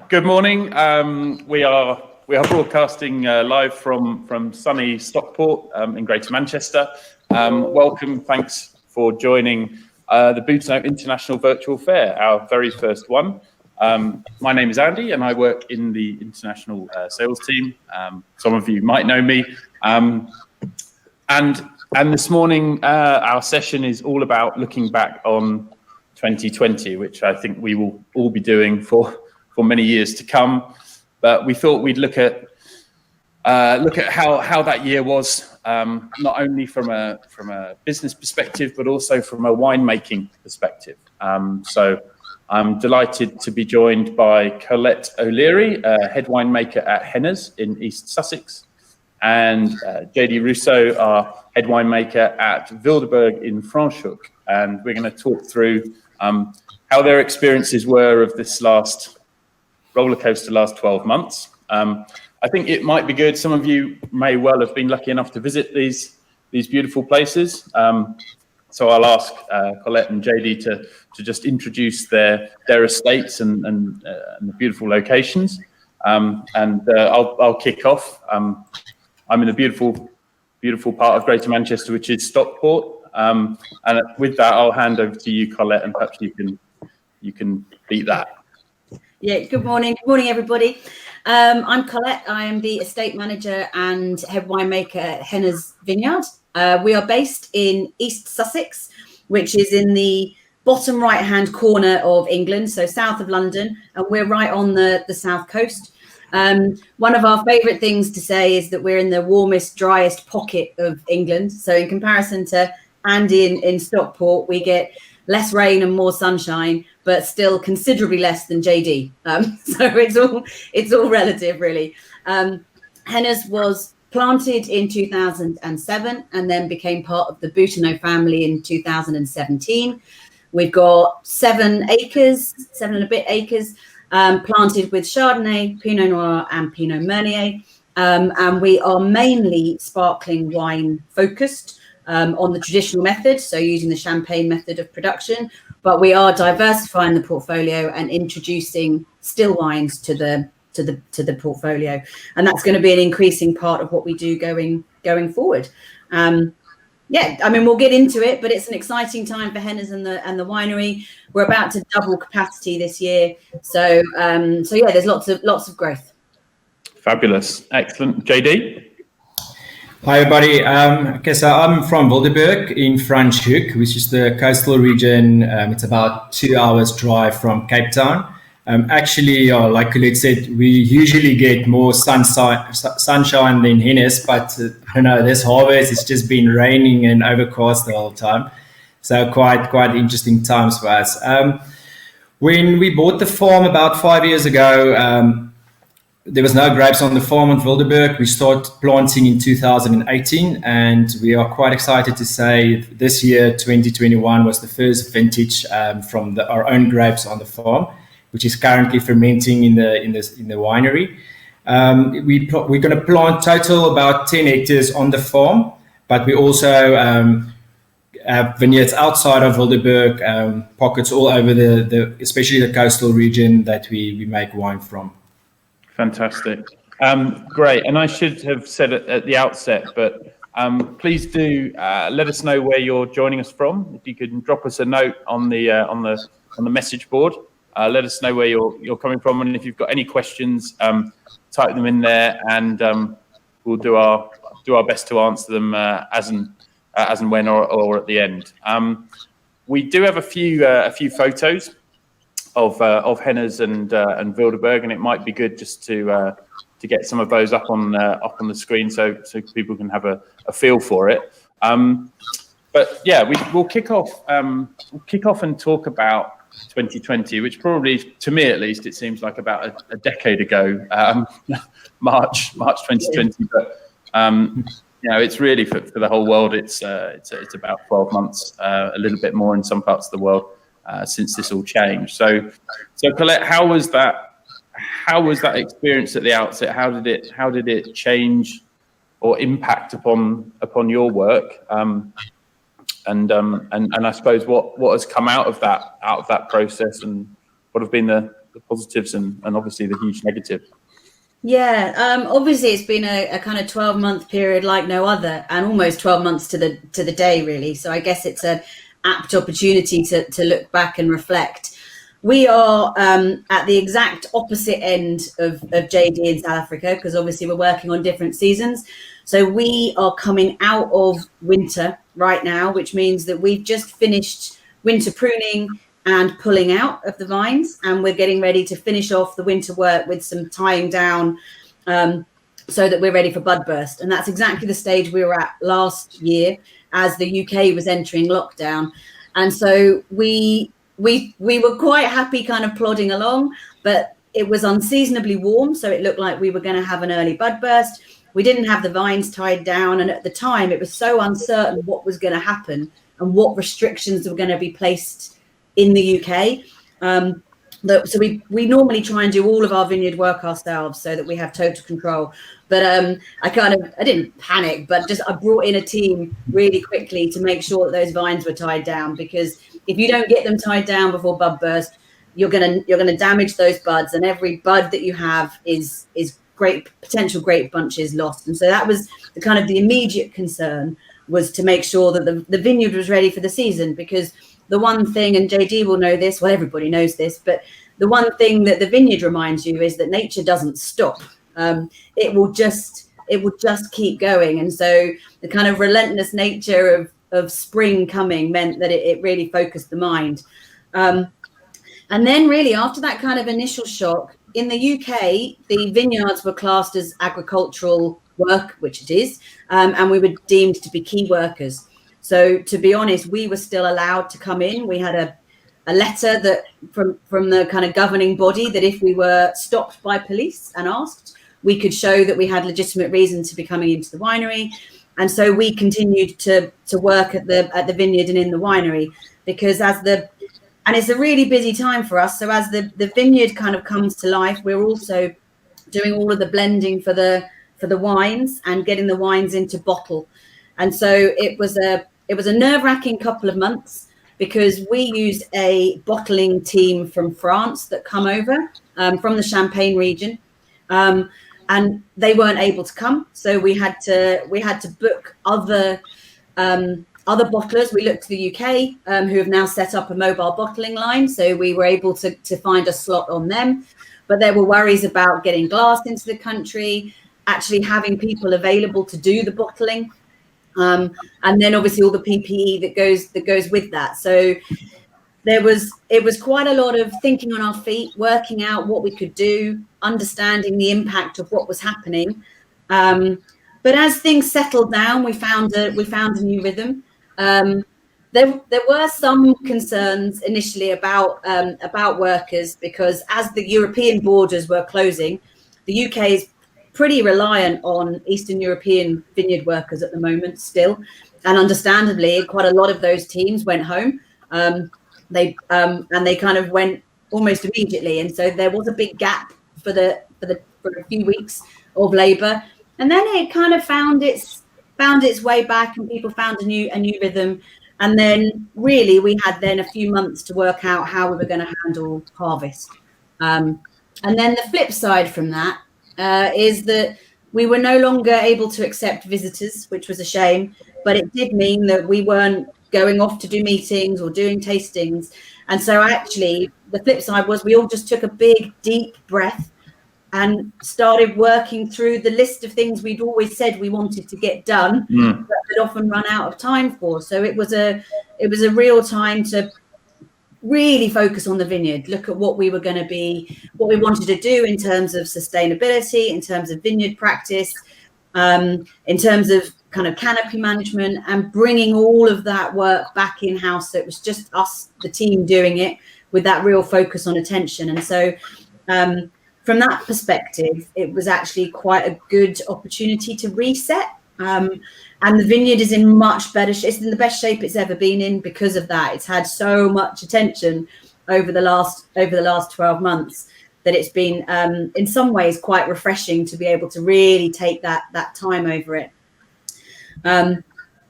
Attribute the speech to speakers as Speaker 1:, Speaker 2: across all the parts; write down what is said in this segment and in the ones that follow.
Speaker 1: Good morning. We are broadcasting live from sunny Stockport in Greater Manchester. Welcome. Thanks for joining the Boutinot International Virtual Fair, our very first one. My name is Andy, and I work in the international sales team. Some of you might know me. And this morning, our session is all about looking back on 2020, which I think we will all be doing for many years to come. But we thought we'd look at how that year was, not only from a business perspective, but also from a winemaking perspective. So I'm delighted to be joined by Colette O'Leary, head winemaker at Hennes in East Sussex, and JD Rousseau, our head winemaker at Wildeburg in Franschhoek. And we're going to talk through how their experiences were of this last roller coaster last 12 months. I think it might be good. Some of you may well have been lucky enough to visit these beautiful places. So I'll ask Colette and JD to just introduce their estates and the beautiful locations. I'll kick off. I'm in a beautiful part of Greater Manchester, which is Stockport. And with that, I'll hand over to you, Colette, and perhaps you can beat that.
Speaker 2: Yeah, good morning. Good morning, everybody. I'm Colette. I am the estate manager and head winemaker at Hennes Vineyard. We are based in East Sussex, which is in the bottom right-hand corner of England, so south of London, and we're right on the south coast. One of our favourite things to say is that we're in the warmest, driest pocket of England. So in comparison to Andy in Stockport, we get less rain and more sunshine, but still considerably less than JD. So it's all relative, really. Hennes was planted in 2007 and then became part of the Boutinot family in 2017. We've got 7 and a bit acres, planted with Chardonnay, Pinot Noir and Pinot Meunier. And we are mainly sparkling wine focused on the traditional method, so using the champagne method of production, but we are diversifying the portfolio and introducing still wines to the portfolio, and that's going to be an increasing part of what we do going forward. Yeah, I mean, we'll get into it, but it's an exciting time for Hennes and the winery. We're about to double capacity this year, so yeah, there's lots of growth. Fabulous,
Speaker 1: excellent. JD.
Speaker 3: Hi, everybody. Okay, so I'm from Wildeburg in Franschhoek, which is the coastal region. It's about 2 hours drive from Cape Town. Actually, like Colette said, we usually get more sunshine than Hennes, but I don't know, this harvest it's just been raining and overcast the whole time. So quite interesting times for us. When we bought the farm about 5 years ago, there was no grapes on the farm in Wildeburg. We started planting in 2018, and we are quite excited to say this year, 2021, was the first vintage from our own grapes on the farm, which is currently fermenting in the winery. We're going to plant total about 10 hectares on the farm, but we also have vineyards outside of Wildeburg, pockets all over especially the coastal region that we make wine from.
Speaker 1: Fantastic. Great. And I should have said it at the outset, but please do let us know where you're joining us from. If you could drop us a note on the message board, let us know where you're coming from, and if you've got any questions, type them in there, and we'll do our best to answer them as and when or at the end. We do have a few photos of Hennes and Wildeburg, and it might be good just to get some of those up on the screen so people can have a feel for it. But yeah, we'll kick off and talk about 2020, which probably, to me at least, it seems like about a decade ago, March 2020. But it's really for the whole world. It's about 12 months, a little bit more in some parts of the world. Since this all changed. So Colette, how was that experience at the outset? How did it change or impact upon your work? And I suppose what has come out of that process, and what have been the the positives and obviously the huge negative.
Speaker 2: Yeah, obviously it's been a kind of 12-month period like no other, and almost 12 months to the day, really. So I guess it's an apt opportunity to look back and reflect. We are at the exact opposite end of JD in South Africa, because obviously we're working on different seasons. So we are coming out of winter right now, which means that we've just finished winter pruning and pulling out of the vines, and we're getting ready to finish off the winter work with some tying down, so that we're ready for bud burst. And that's exactly the stage we were at last year as the UK was entering lockdown. And so we were quite happy kind of plodding along, but it was unseasonably warm, so it looked like we were going to have an early bud burst. We didn't have the vines tied down, and at the time it was so uncertain what was going to happen and what restrictions were going to be placed in the UK. So we normally try and do all of our vineyard work ourselves so that we have total control. But I didn't panic, but just I brought in a team really quickly to make sure that those vines were tied down, because if you don't get them tied down before bud burst, you're gonna damage those buds, and every bud that you have is great potential grape bunches lost. And so that was the immediate concern, was to make sure that the vineyard was ready for the season, because the one thing, and JD will know this, well, everybody knows this, but the one thing that the vineyard reminds you is that nature doesn't stop. It will just keep going. And so the kind of relentless nature of spring coming meant that it really focused the mind. And then really after that kind of initial shock, in the UK, the vineyards were classed as agricultural work, which it is, and we were deemed to be key workers. So to be honest, we were still allowed to come in. We had a letter that from the kind of governing body that if we were stopped by police and asked, we could show that we had legitimate reason to be coming into the winery. And so we continued to work at the vineyard and in the winery, because and it's a really busy time for us. So as the vineyard kind of comes to life, we're also doing all of the blending for the wines and getting the wines into bottle. And so it was a nerve-wracking couple of months, because we used a bottling team from France that come over from the Champagne region, and they weren't able to come. So we had to book other bottlers. We looked to the UK, who have now set up a mobile bottling line. So we were able to find a slot on them, but there were worries about getting glass into the country, actually having people available to do the bottling. And then obviously all the PPE that goes with that. So it was quite a lot of thinking on our feet, working out what we could do, understanding the impact of what was happening. But as things settled down, we found a new rhythm. There were some concerns initially about workers, because as the European borders were closing, the UK is pretty reliant on Eastern European vineyard workers at the moment still, and understandably quite a lot of those teams went home. They kind of went almost immediately, and so there was a big gap for a few weeks of labour, and then it kind of found its way back, and people found a new rhythm. And then really we had then a few months to work out how we were going to handle harvest. And then the flip side from that is that we were no longer able to accept visitors, which was a shame, but it did mean that we weren't going off to do meetings or doing tastings. And so actually the flip side was we all just took a big, deep breath and started working through the list of things we'd always said we wanted to get done, but had often run out of time for. So it was a real time to really focus on the vineyard, look at what we were going to be, what we wanted to do in terms of sustainability, in terms of vineyard practice, in terms of kind of canopy management, and bringing all of that work back in-house. So it was just us, the team, doing it with that real focus on attention. And so from that perspective, it was actually quite a good opportunity to reset. And the vineyard is in much better shape. It's in the best shape it's ever been in because of that. It's had so much attention over the last 12 months that it's been in some ways quite refreshing to be able to really take that time over it. And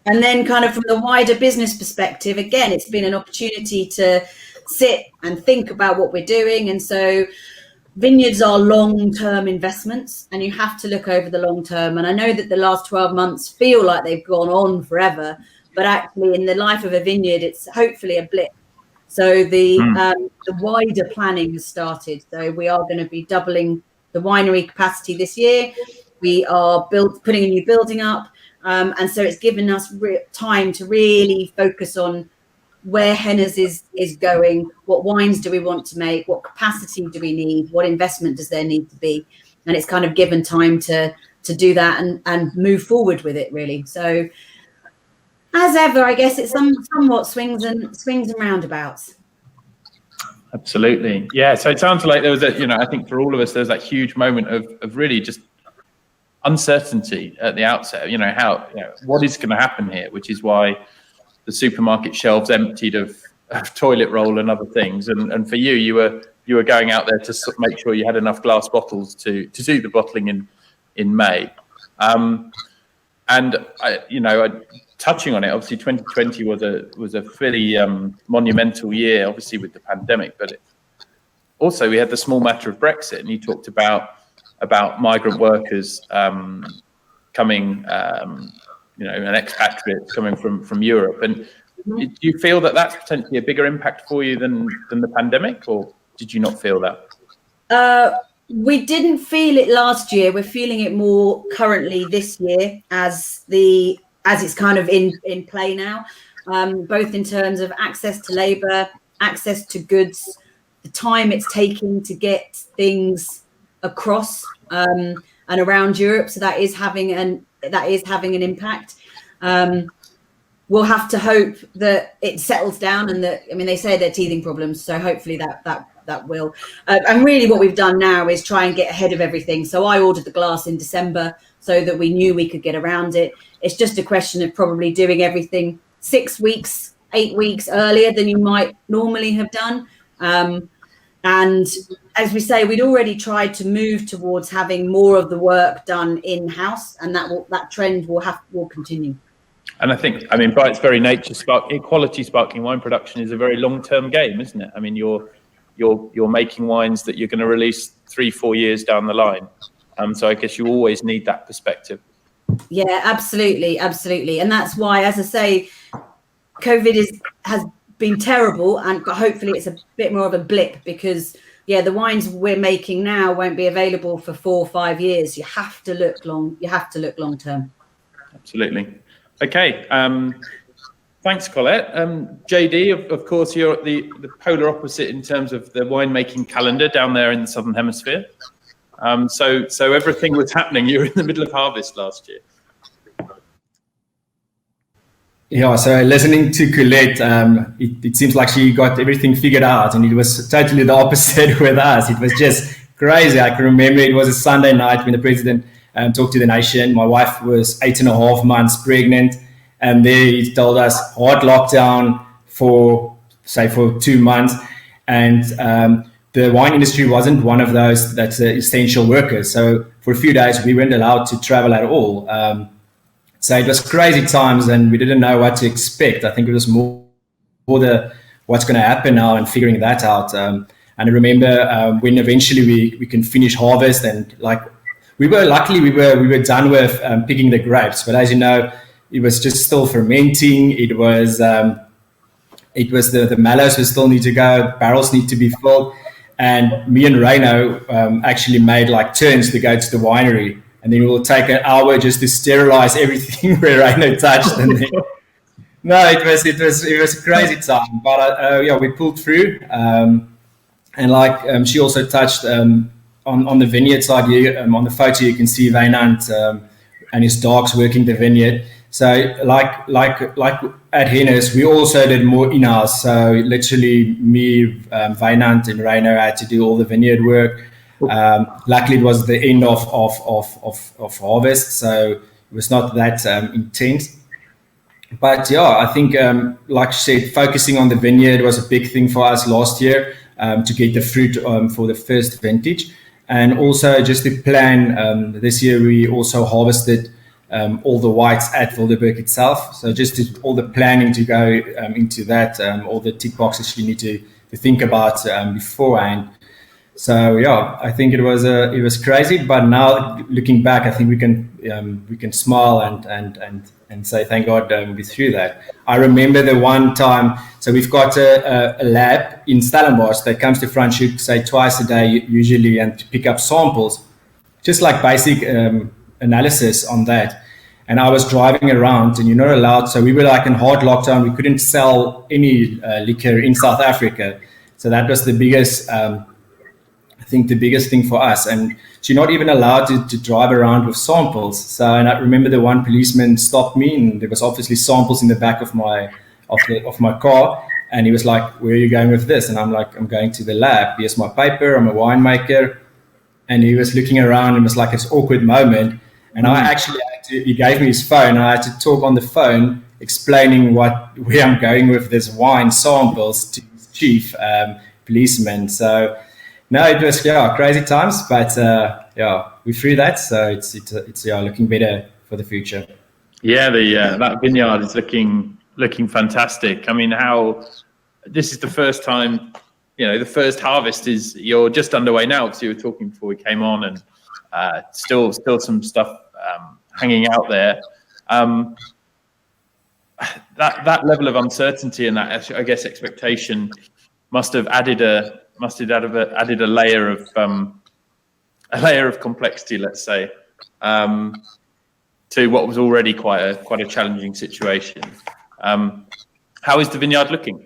Speaker 2: then kind of from the wider business perspective, again, it's been an opportunity to sit and think about what we're doing. And so vineyards are long-term investments, and you have to look over the long term. And I know that the last 12 months feel like they've gone on forever, but actually in the life of a vineyard, it's hopefully a blip. So the wider planning has started. So we are going to be doubling the winery capacity this year. We are putting a new building up. And so it's given us time to really focus on where Hennes is going, what wines do we want to make, what capacity do we need, what investment does there need to be, and it's kind of given time to do that and move forward with it, really. So as ever, I guess it's somewhat swings and roundabouts.
Speaker 1: Absolutely, yeah. So it sounds like there was I think for all of us, there's that huge moment of really just uncertainty at the outset. What is going to happen here, which is why the supermarket shelves emptied of toilet roll and other things, and for you were going out there to make sure you had enough glass bottles to do the bottling in May, and touching on it, obviously 2020 was a fairly monumental year, obviously with the pandemic, but also we had the small matter of Brexit, and you talked about migrant workers coming. An expatriate coming from Europe. And do you feel that that's potentially a bigger impact for you than the pandemic, or did you not feel that?
Speaker 2: We didn't feel it last year. We're feeling it more currently this year as it's kind of in play now, both in terms of access to labour, access to goods, the time it's taking to get things across and around Europe. So that is having an impact. We'll have to hope that it settles down, and they say they're teething problems, so hopefully that will. And really what we've done now is try and get ahead of everything. So I ordered the glass in December so that we knew we could get around it. It's just a question of probably doing everything 6 weeks, 8 weeks earlier than you might normally have done. And as we say, we'd already tried to move towards having more of the work done in-house, and that trend will continue.
Speaker 1: And I think, by its very nature, quality sparkling wine production is a very long-term game, isn't it? You're making wines that you're going to release 3-4 years down the line. So I guess you always need that perspective.
Speaker 2: Yeah, absolutely. And that's why, as I say, COVID has been terrible, but hopefully it's a bit more of a blip, because the wines we're making now won't be available for 4 or 5 years. You have to look long term. Absolutely.
Speaker 1: Okay. Thanks, Colette. JD, of course, you're at the polar opposite in terms of the winemaking calendar down there in the Southern Hemisphere. So everything was happening. You were in the middle of harvest last year.
Speaker 3: Yeah, so listening to Colette, it seems like she got everything figured out, and it was totally the opposite with us. It was just crazy. I can remember it was a Sunday night when the president talked to the nation. My wife was 8.5 months pregnant, and there he told us hard lockdown for 2 months, and the wine industry wasn't one of those that's essential workers. So for a few days, we weren't allowed to travel at all. So it was crazy times, and we didn't know what to expect. I think it was more what's going to happen now and figuring that out. And I remember when eventually we can finish harvest, and we were done with picking the grapes. But as you know, it was just still fermenting. It was the mallows will still need to go. Barrels need to be filled. And me and Reino actually made turns to go to the winery. And then it will take an hour just to sterilize everything where Reino touched. And then, no, it was a crazy time. But we pulled through. And she also touched on the vineyard side here. On the photo, you can see Wynand and his dogs working the vineyard. So like at Hennes, we also did more in-house. So literally me, Wynand and Reino had to do all the vineyard work. Luckily, it was the end of harvest, so it was not that intense. But I think, like you said, focusing on the vineyard was a big thing for us last year to get the fruit for the first vintage. And also just to plan, this year we also harvested all the whites at Wildeburg itself. So just all the planning to go into that, all the tick boxes you need to think about beforehand. So yeah, I think it was crazy, but now looking back, I think we can smile and say thank God we're through that. I remember the one time, so we've got a lab in Stellenbosch that comes to Franschhoek, say twice a day usually, and to pick up samples, just like basic analysis on that. And I was driving around, and you're not allowed. So we were like in hard lockdown. We couldn't sell any liquor in South Africa. So that was the biggest. I think the biggest thing for us, and so you're not even allowed to drive around with samples. So, and I remember the one policeman stopped me, and there was obviously samples in the back of my car, and he was like, "Where are you going with this?" And I'm like, "I'm going to the lab. Here's my paper. I'm a winemaker." And he was looking around, and it was like this awkward moment. And I actually he gave me his phone, and I had to talk on the phone, explaining where I'm going with this wine samples to his chief policeman. So. No, it was crazy times, but we're through that, so it's looking better for the future.
Speaker 1: Yeah, that vineyard is looking fantastic. I mean, this is the first time, the first harvest you're just underway now. So you were talking before we came on, and still some stuff hanging out there. That level of uncertainty and that, I guess, expectation must have added a layer of complexity, let's say, to what was already quite a challenging situation. How is the vineyard looking?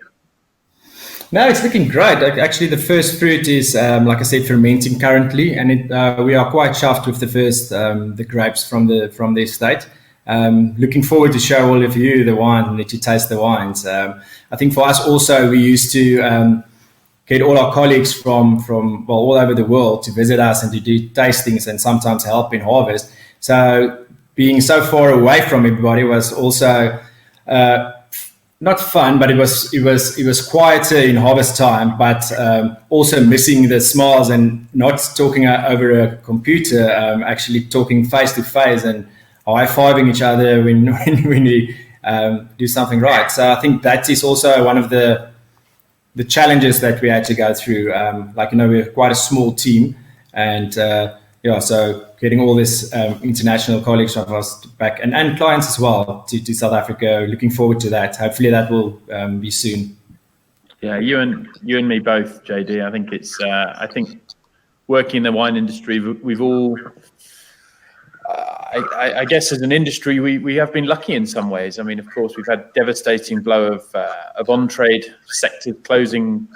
Speaker 3: No, it's looking great. Actually, the first fruit is, like I said, fermenting currently, and we are quite chuffed with the first the grapes from the estate. Looking forward to show all of you the wine and let you taste the wines. I think for us also, we used to get all our colleagues from all over the world to visit us and to do tastings and sometimes help in harvest. So being so far away from everybody was also not fun, but it was quieter in harvest time, but also missing the smiles and not talking over a computer, actually talking face to face and high-fiving each other when we do something right. So I think that is also one of the challenges that we had to go through. We're quite a small team, and so getting all this international colleagues of us back and clients as well to South Africa. Looking forward to that. Hopefully that will be soon.
Speaker 1: Yeah, you and me both, JD. I think it's I think working in the wine industry, we've all. I guess as an industry, we have been lucky in some ways. I mean, of course, we've had devastating blow of on-trade sectors closing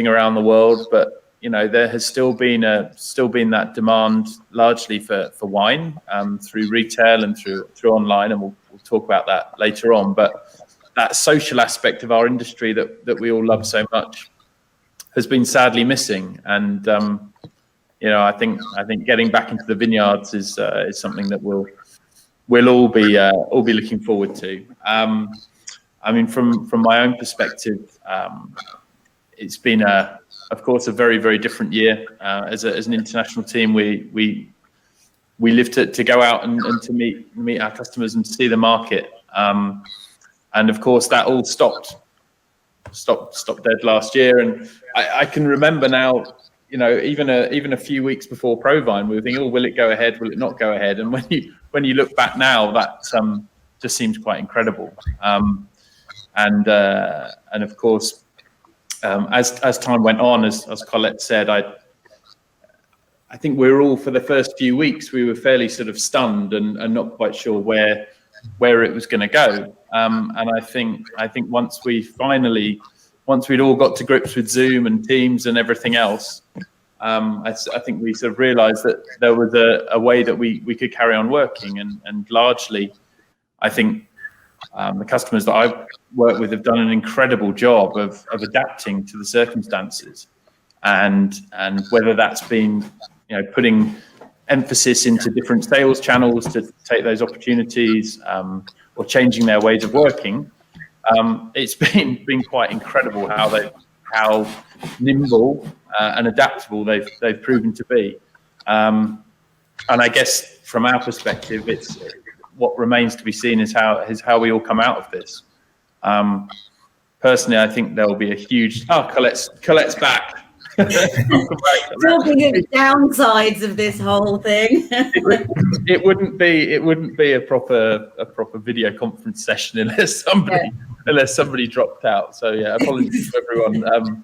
Speaker 1: around the world, but there has still been that demand largely for wine through retail and through online, and we'll talk about that later on. But that social aspect of our industry that we all love so much has been sadly missing, and I think getting back into the vineyards is something that we'll all be looking forward to. I mean, from my own perspective, it's been of course a very, very different year. As an international team, we live to go out and to meet our customers and to see the market. And of course that all stopped dead last year. And I can remember now, even a few weeks before Provine, we were thinking, "Oh, will it go ahead? Will it not go ahead?" And when you look back now, that just seems quite incredible. And of course, as time went on, as Colette said, I think we were all, for the first few weeks, we were fairly sort of stunned and not quite sure where it was going to go. And I think once we'd all got to grips with Zoom and Teams and everything else, I think we sort of realised that there was a way that we could carry on working, and largely, I think the customers that I've worked with have done an incredible job of adapting to the circumstances, and whether that's been putting emphasis into different sales channels to take those opportunities, or changing their ways of working. It's been quite incredible how nimble and adaptable they've proven to be. And I guess from our perspective, it's what remains to be seen is how we all come out of this. personally, I think there will be a huge. Oh, Colette's back.
Speaker 2: Talking of downsides of this whole thing.
Speaker 1: it wouldn't be a proper video conference session unless somebody dropped out. So yeah, apologies to everyone.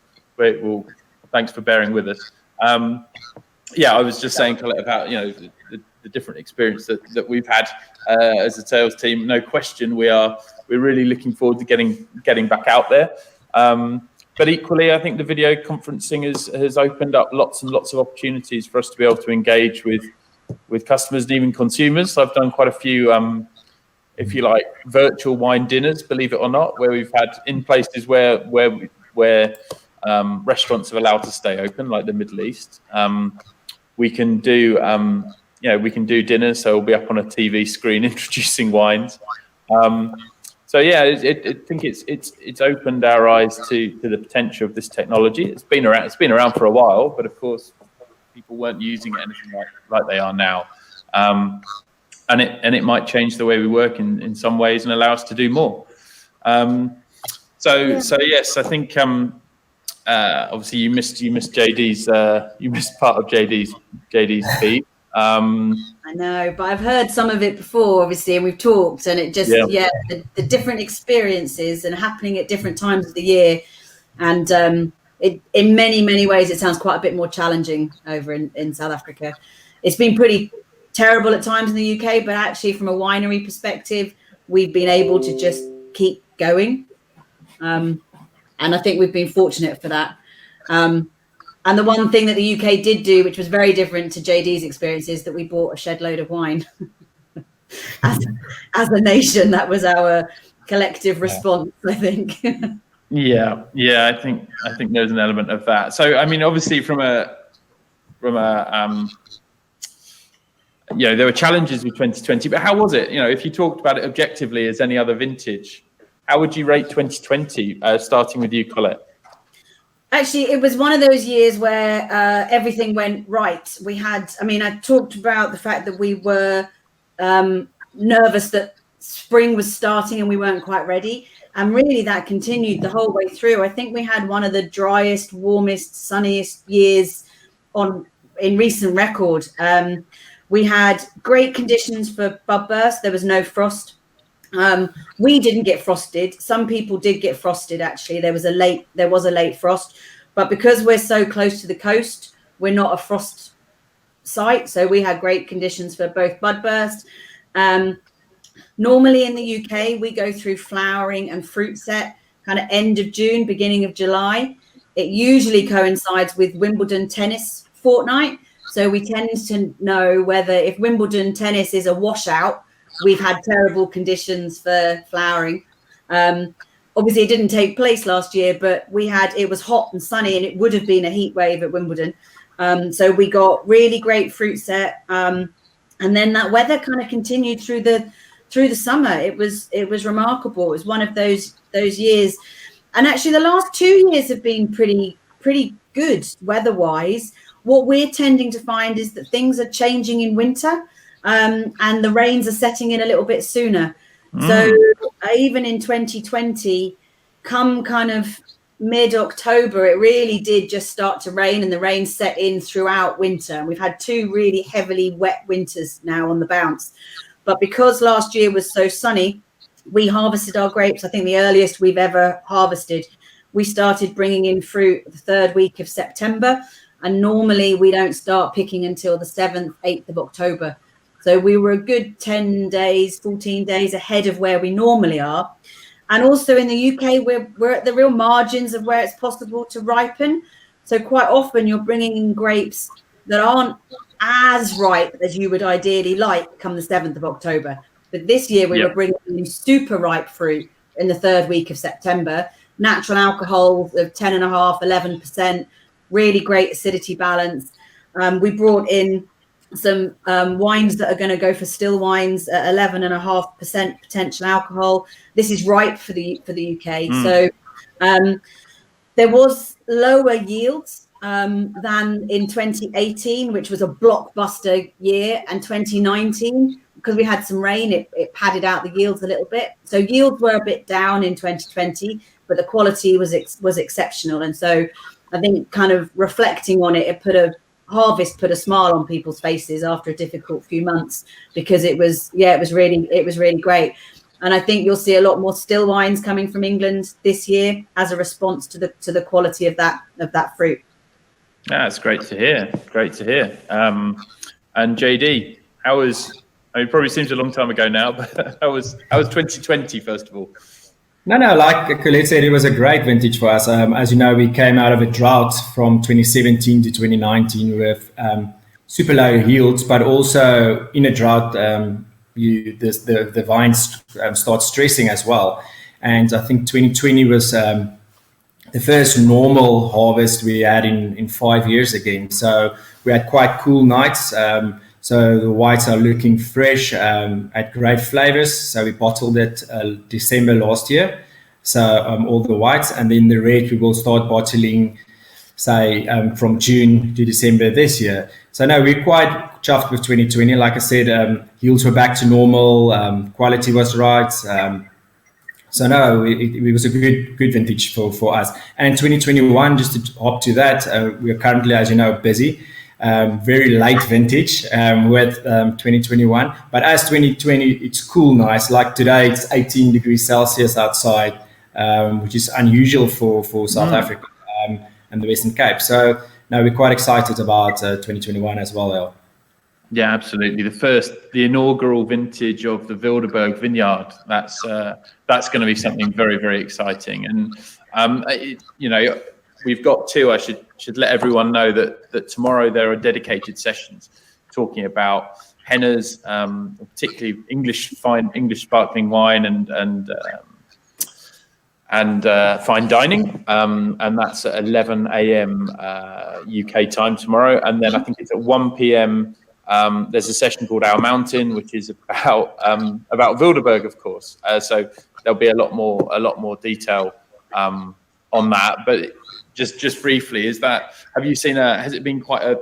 Speaker 1: Thanks for bearing with us. I was just saying, Colette, about the different experience that we've had as a sales team. No question, we're really looking forward to getting back out there. But equally, I think the video conferencing has opened up lots and lots of opportunities for us to be able to engage with customers and even consumers. I've done quite a few, if you like, virtual wine dinners, believe it or not, where we've had in places where restaurants are allowed to stay open, like the Middle East. We can do dinners, so we'll be up on a TV screen introducing wines. So yeah, I think it's opened our eyes to the potential of this technology. It's been around for a while, but of course, people weren't using it anything like they are now. And it might change the way we work in some ways and allow us to do more. So yes, I think obviously you missed JD's you missed part of JD's feed.
Speaker 2: I know, but I've heard some of it before, obviously, and we've talked, and it just the different experiences and happening at different times of the year, and it in many ways it sounds quite a bit more challenging over in South Africa. It's been pretty terrible at times in the UK, but actually from a winery perspective, we've been able to just keep going, and I think we've been fortunate for that. And the one thing that the UK did do, which was very different to JD's experience, is that we bought a shed load of wine as a nation. That was our collective response, I think.
Speaker 1: Yeah, I think there's an element of that. So I mean, obviously from a there were challenges with 2020, but how was it? If you talked about it objectively as any other vintage, how would you rate 2020? Starting with you, Colette.
Speaker 2: Actually, it was one of those years where everything went right. I talked about the fact that we were nervous that spring was starting and we weren't quite ready. And really that continued the whole way through. I think we had one of the driest, warmest, sunniest years in recent record. We had great conditions for bud burst. There was no frost. We didn't get frosted. Some people did get frosted. Actually, there was a late frost, but because we're so close to the coast, we're not a frost site. So we had great conditions for both bud burst. Normally in the UK, we go through flowering and fruit set kind of end of June, beginning of July. It usually coincides with Wimbledon tennis fortnight. So we tend to know whether if Wimbledon tennis is a washout, we've had terrible conditions for flowering. Obviously, it didn't take place last year, but it was hot and sunny, and it would have been a heat wave at Wimbledon. So we got really great fruit set, and then that weather kind of continued through the summer. It was remarkable. It was one of those years, and actually, the last 2 years have been pretty good weather-wise. What we're tending to find is that things are changing in winter. And the rains are setting in a little bit sooner. So even in 2020, come kind of mid-October, it really did just start to rain, and the rain set in throughout winter. We've had 2 really heavily wet winters now on the bounce. But because last year was so sunny, we harvested our grapes, I think the earliest we've ever harvested. We started bringing in fruit the 3rd week of September, and normally we don't start picking until the 7th, 8th of October. So we were a good 10 days, 14 days ahead of where we normally are. And also in the UK, we're at the real margins of where it's possible to ripen. So quite often you're bringing in grapes that aren't as ripe as you would ideally like come the 7th of October. But this year we were bringing in super ripe fruit in the 3rd week of September. Natural alcohol of 10.5%, 11%, really great acidity balance. We brought in some wines that are going to go for still wines at 11.5% potential alcohol. This is ripe for the UK. So there was lower yields than in 2018, which was a blockbuster year, and 2019 because we had some rain, it padded out the yields a little bit. So yields were a bit down in 2020, but the quality was exceptional. And so I think kind of reflecting on it, harvest put a smile on people's faces after a difficult few months, because it was really great. And I think you'll see a lot more still wines coming from England this year as a response to the quality of that fruit.
Speaker 1: That's great to hear. Great to hear. And JD, it probably seems a long time ago now, but how was 2020 first of all?
Speaker 3: No, like Colette said, it was a great vintage for us. As you know, we came out of a drought from 2017 to 2019 with super low yields, but also in a drought, the vines start stressing as well. And I think 2020 was the first normal harvest we had in 5 years again. So we had quite cool nights. So the whites are looking fresh, had great flavors. So we bottled it December last year. So all the whites, and then the red we will start bottling, say, from June to December this year. So no, we're quite chuffed with 2020. Like I said, yields were back to normal, quality was right. So no, it was a good vintage for us. And 2021, just to hop to that, we are currently, as you know, busy. Very late vintage with 2021. But as 2020, it's cool, nice. Like today, it's 18 degrees Celsius outside, which is unusual for South Africa and the Western Cape. So no, we're quite excited about 2021 as well, El.
Speaker 1: Yeah, absolutely. The inaugural vintage of the Wildeburg vineyard. That's going to be something very, very exciting. And we've got two. I should let everyone know that tomorrow there are dedicated sessions talking about Hennes, particularly fine English sparkling wine and fine dining, and that's at 11 a.m. UK time tomorrow. And then I think it's at 1 p.m. There's a session called Our Mountain, which is about Wildeburg, of course. So there'll be a lot more detail on that. But just briefly, have you seen has it been quite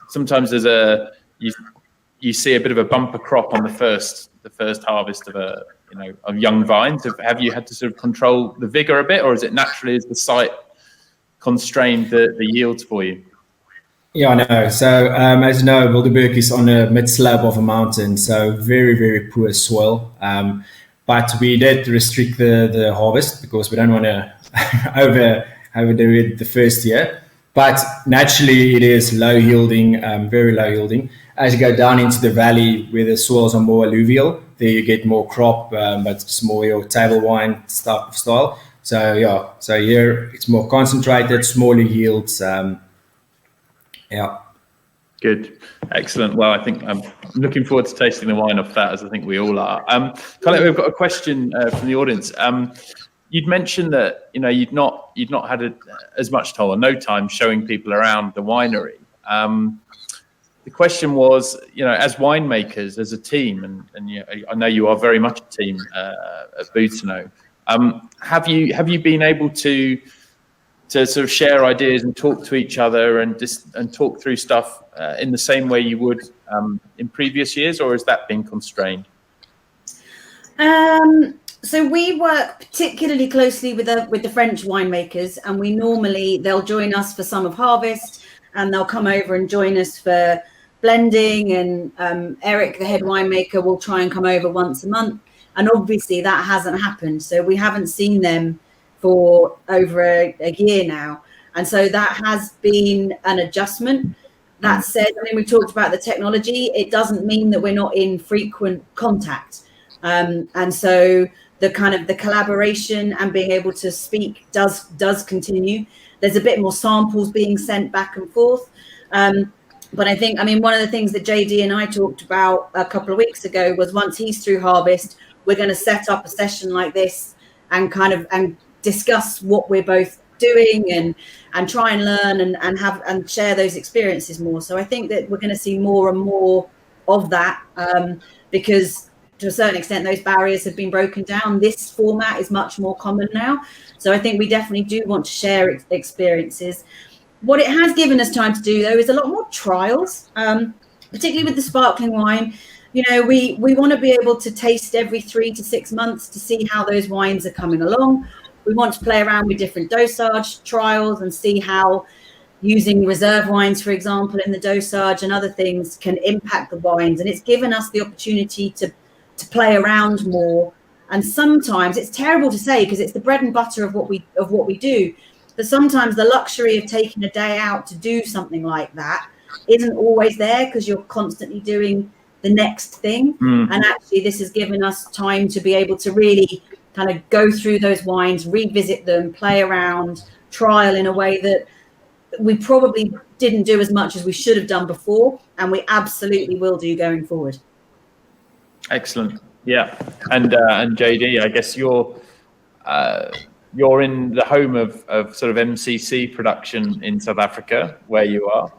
Speaker 1: sometimes you see a bit of a bumper crop on the first harvest of young vines. Have you had to sort of control the vigor a bit, or is it naturally as the site constrained the yields for you?
Speaker 3: Yeah, I know. So as you know, Wildeburg is on a mid-slope of a mountain, so very, very poor soil. But we did restrict the harvest because we don't want to overdo it the first year. But naturally, it is low yielding, very low yielding. As you go down into the valley where the soils are more alluvial, there you get more crop, but it's more your table wine style. So yeah, so here it's more concentrated, smaller yields. Yeah.
Speaker 1: Good. Excellent. Well, I think I'm looking forward to tasting the wine off that, as I think we all are. Colette, we've got a question from the audience. You'd mentioned that you'd not had as much time or no time showing people around the winery. The question was, as winemakers, as a team, and I know you are very much a team at Boutinot. Have you been able to sort of share ideas and talk to each other and talk through stuff in the same way you would in previous years, or has that been constrained?
Speaker 2: So we work particularly closely with the French winemakers, and they'll join us for Summer of Harvest, and they'll come over and join us for blending. And Eric, the head winemaker, will try and come over once a month. And obviously that hasn't happened, so we haven't seen them for over a year now, and so that has been an adjustment. That said, we talked about the technology. It doesn't mean that we're not in frequent contact, and so the collaboration and being able to speak does continue. There's a bit more samples being sent back and forth, but I think one of the things that JD and I talked about a couple of weeks ago was once he's through harvest, we're going to set up a session like this and discuss what we're both doing and try and learn and share those experiences more. So I think that we're going to see more and more of that because to a certain extent those barriers have been broken down. This format is much more common now. So I think we definitely do want to share experiences. What it has given us time to do though is a lot more trials, particularly with the sparkling wine. we want to be able to taste every 3 to 6 months to see how those wines are coming along. We want to play around with different dosage trials and see how using reserve wines, for example, in the dosage and other things can impact the wines. And it's given us the opportunity to play around more. And sometimes it's terrible to say because it's the bread and butter of what we do. But sometimes the luxury of taking a day out to do something like that isn't always there because you're constantly doing the next thing. And actually this has given us time to be able to really kind of go through those wines, revisit them, play around, trial in a way that we probably didn't do as much as we should have done before, and we absolutely will do going forward.
Speaker 1: Excellent. Yeah. And JD, I guess you're in the home of sort of MCC production in South Africa, where you are.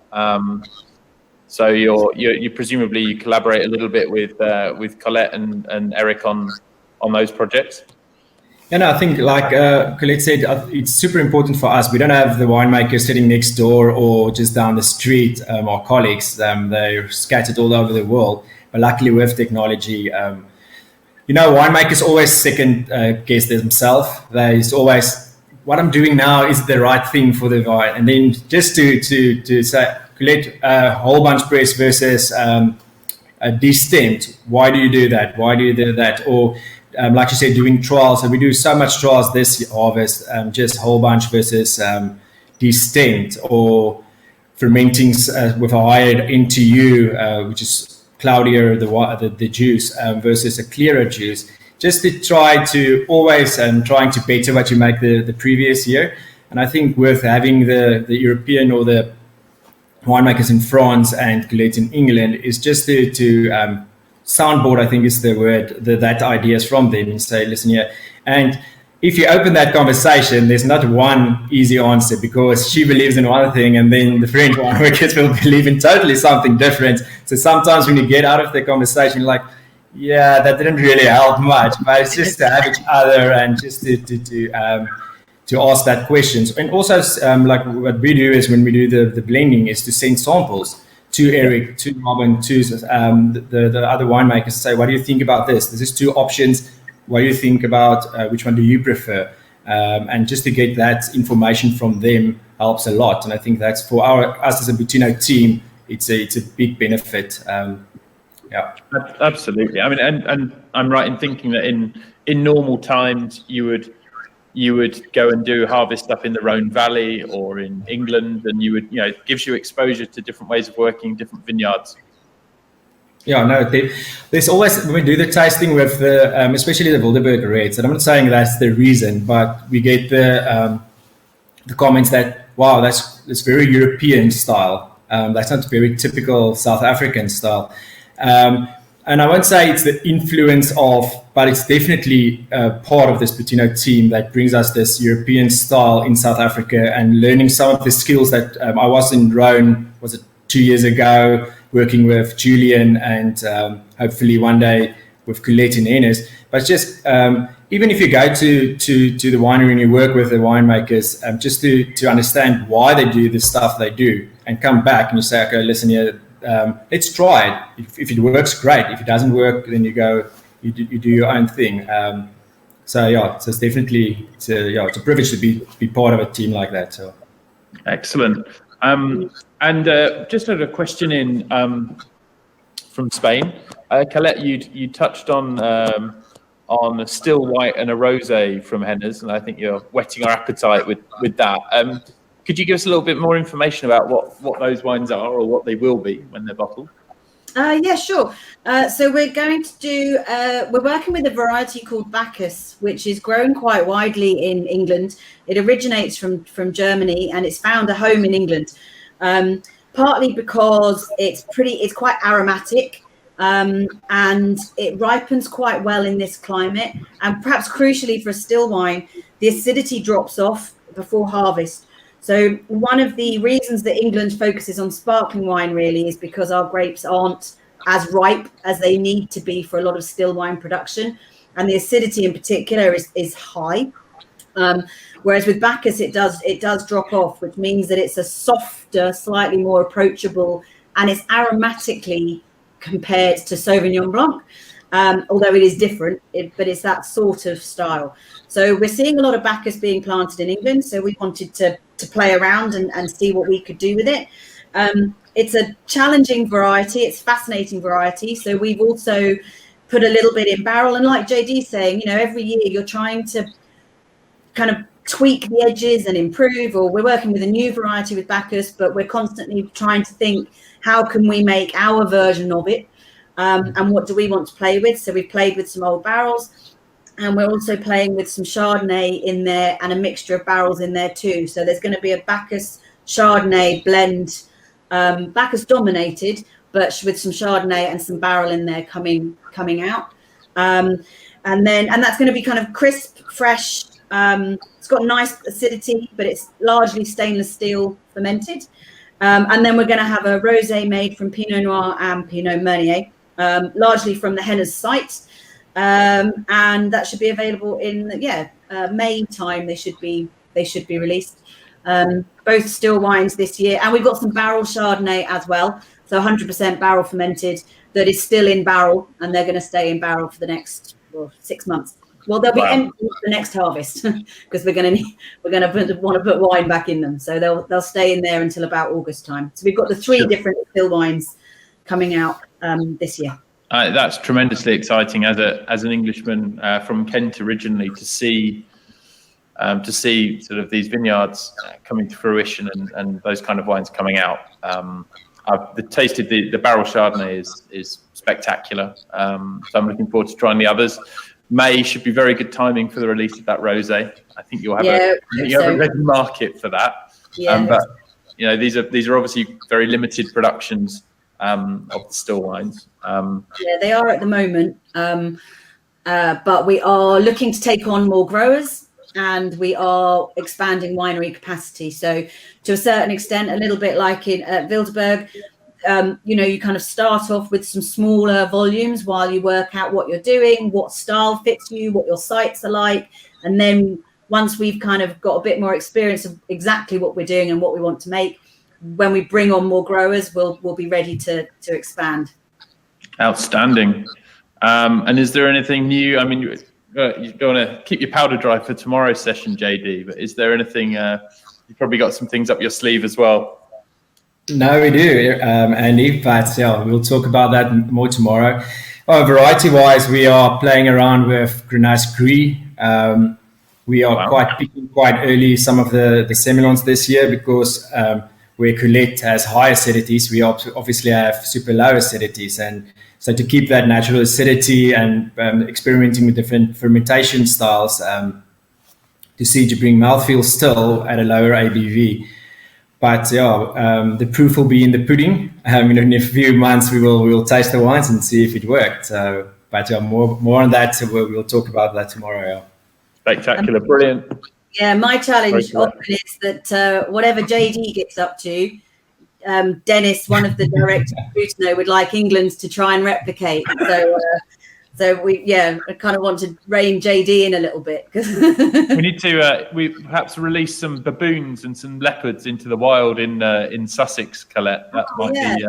Speaker 1: So you presumably you collaborate a little bit with Colette and Eric on those projects.
Speaker 3: And I think, like Colette said, it's super important for us. We don't have the winemakers sitting next door or just down the street, our colleagues. They're scattered all over the world. But luckily, with technology, winemakers always second guess themselves. There's always, what I'm doing now is the right thing for the wine. And then just to say, Colette, whole bunch press versus destemmed. Why do you do that? Why do you do that? Or like you said, doing trials. So we do so much trials this harvest, just whole bunch versus destemmed, or fermenting with a higher NTU, which is cloudier, the juice, versus a clearer juice. Just to try to always trying to better what you make the previous year. And I think with having the European or the winemakers in France and Colette in England is just to soundboard, I think is the word, that ideas from them and say, listen here. And if you open that conversation, there's not one easy answer because she believes in one thing and then the French winemakers will believe in totally something different. So sometimes when you get out of the conversation, you're like, yeah, that didn't really help much, but it's just to have each other and just to ask that questions. And also like what we do is when we do the blending is to send samples to Eric, to Robin, to the other winemakers, say, what do you think about this? This is 2 options. What do you think about which one do you prefer? And just to get that information from them helps a lot. And I think that's for us as a Boutinot team, it's a big benefit. Yeah,
Speaker 1: absolutely. I mean, and I'm right in thinking that in normal times you would go and do harvest up in the Rhone Valley or in England, and you would, it gives you exposure to different ways of working, different vineyards.
Speaker 3: Yeah, no, there's always, when we do the tasting with the, especially the Wildeburg Reds, and I'm not saying that's the reason, but we get the comments that, wow, that's very European style. That's not very typical South African style. And I won't say it's the influence of, but it's definitely part of this Boutinot team that brings us this European style in South Africa and learning some of the skills that I was in Rhone, was it 2 years ago, working with Julian and hopefully one day with Colette in Ennis. But just even if you go to the winery and you work with the winemakers, just to understand why they do the stuff they do and come back and you say, okay, listen here, let's try it. If it works, great. If it doesn't work, then you go, you do your own thing. So it's definitely it's a privilege to be part of a team like that. So
Speaker 1: excellent. And just had a question in from Spain. Colette, you touched on a still white and a rosé from Hennes, and I think you're whetting our appetite with that. Could you give us a little bit more information about what those wines are or what they will be when they're bottled?
Speaker 2: Yeah, sure. So we're going to do, we're working with a variety called Bacchus, which is grown quite widely in England. It originates from Germany and it's found a home in England, partly because it's quite aromatic and it ripens quite well in this climate. And perhaps crucially for a still wine, the acidity drops off before harvest. So one of the reasons that England focuses on sparkling wine really is because our grapes aren't as ripe as they need to be for a lot of still wine production. And the acidity in particular is high. Whereas with Bacchus, it does drop off, which means that it's a softer, slightly more approachable, and it's aromatically compared to Sauvignon Blanc, although it is different, but it's that sort of style. So we're seeing a lot of Bacchus being planted in England. So we wanted to play around and see what we could do with it. It's a challenging variety. It's a fascinating variety. So we've also put a little bit in barrel. And like JD's saying, you know, every year you're trying to kind of tweak the edges and improve, or we're working with a new variety with Bacchus, but we're constantly trying to think, how can we make our version of it? And what do we want to play with? So we've played with some old barrels, and we're also playing with some Chardonnay in there and a mixture of barrels in there too. So there's going to be a Bacchus Chardonnay blend, Bacchus dominated, but with some Chardonnay and some barrel in there coming out. And that's going to be kind of crisp, fresh. It's got nice acidity, but it's largely stainless steel fermented. And then we're going to have a rosé made from Pinot Noir and Pinot Meunier, largely from the Hennes site. And that should be available in May time. They should be released. Both still wines this year, and we've got some barrel Chardonnay as well. So 100% barrel fermented that is still in barrel, and they're going to stay in barrel for the next 6 months. Well, they'll be empty for the next harvest because we're going to want to put wine back in them. So they'll stay in there until about August time. So we've got the 3 different still wines coming out this year.
Speaker 1: That's tremendously exciting as an Englishman from Kent originally to see sort of these vineyards coming to fruition and those kind of wines coming out. I've tasted the barrel Chardonnay is spectacular. So I'm looking forward to trying the others. May should be very good timing for the release of that rosé. I think you'll have a ready market for that.
Speaker 2: Yeah.
Speaker 1: But you know, these are obviously very limited productions of the still wines.
Speaker 2: Yeah, they are at the moment. But we are looking to take on more growers, and we are expanding winery capacity. So to a certain extent, a little bit like in Wildeburg, you kind of start off with some smaller volumes while you work out what you're doing, what style fits you, what your sites are like. And then once we've kind of got a bit more experience of exactly what we're doing and what we want to make, when we bring on more growers, we'll be ready to expand. Outstanding.
Speaker 1: And is there anything new? I mean, you don't want to keep your powder dry for tomorrow's session, JD, but is there anything, you've probably got some things up your sleeve as well?
Speaker 3: No, we do, Andy, but we'll talk about that more tomorrow. Variety-wise, we are playing around with Grenache Gris. We are picking quite early some of the Semillons this year because where Colette has high acidities, we obviously have super low acidities. And so to keep that natural acidity and experimenting with different fermentation styles to see to bring mouthfeel still at a lower ABV. But the proof will be in the pudding. In a few months, we'll taste the wines and see if it worked. But more on that. So we'll talk about that tomorrow. Yeah.
Speaker 1: Spectacular, brilliant.
Speaker 2: Yeah, my challenge often is that whatever JD gets up to, Dennis, one of the directors of Boutinot, would like England to try and replicate. So we kind of want to rein JD in a little bit.
Speaker 1: We need to perhaps release some baboons and some leopards into the wild in Sussex, Colette. That might be.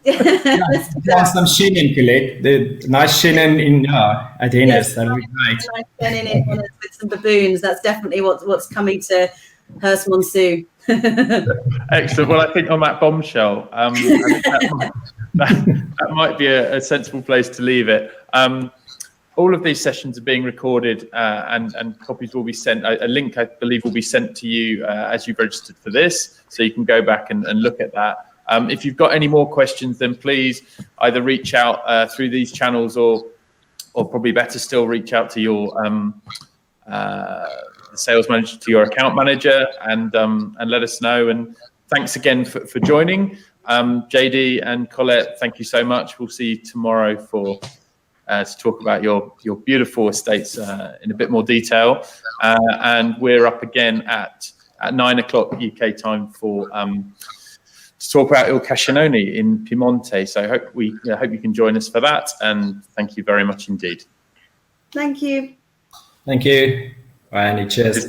Speaker 3: Some Chenin, Colette. The nice Chenin at Hennes. That'll be great.
Speaker 2: Nice Chenin with some baboons. That's definitely what's coming to Hurst Monceau.
Speaker 1: Excellent. Well, I think on that bombshell, that might be a sensible place to leave it. All of these sessions are being recorded and copies will be sent. A link, I believe, will be sent to you as you've registered for this, so you can go back and look at that. If you've got any more questions, then please either reach out through these channels or probably better still, reach out to your the sales manager, to your account manager, and let us know. And thanks again for joining. JD and Colette, thank you so much. We'll see you tomorrow to talk about your beautiful estates in a bit more detail. And we're up again at 9 o'clock UK time for to talk about Il Cascinone in Piemonte. So I hope you can join us for that. And thank you very much indeed.
Speaker 2: Thank you.
Speaker 3: Thank you. Bye, Andy. Cheers.